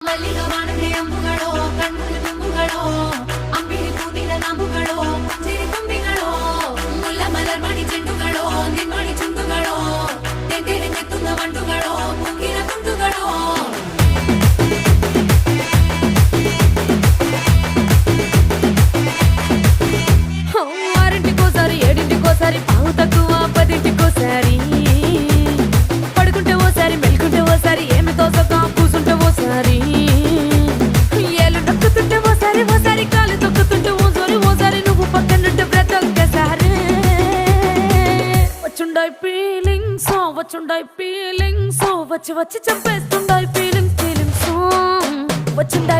ಮಲ್ಲಿಗ ವಾಣದೆ ಅಂಬುಗಳೋ ಕಣ್ಣು ತುಂಬುಗಳೋ ಅಂಬಿಳಿ ಕೂದಿನ ನಾಂಬುಗಳೋ ಚಿರಿ ತುಂಬಿಗಳೋ ಮುಲ್ಲ ಮಲರ್ ಮಣಿ ಚೆಂಡುಗಳೋ ನಿಮ್ಮಣಿ ಚುಂಡುಗಳೋ ತೆಂಗೆರೆ ನೆತ್ತುന്ന ಮಂಡುಗಳೋ ಮುಂಗಿನ ತುಂಡುಗಳೋ ఆరింటికోసారి ఏడింటికోసారి పావు తక్కువ పదింటికోసారి పడుకుంటే ఓసారి మెలుకుంటే ఓసారి ఏమి తోసక కూసుంటే ఓసారి ఏళ్ళు నొక్కుతుంటే ఓసారి ఓసారి కాలు తొక్కుతుంటే ఓసారి నువ్వు పక్కనుంటే బ్రతొక్కసారి వచ్చుండాయి ఫీలింగ్స్ వచ్చి వచ్చి చంపేస్తుండాయి ఫీలింగ్స్ వచ్చిందా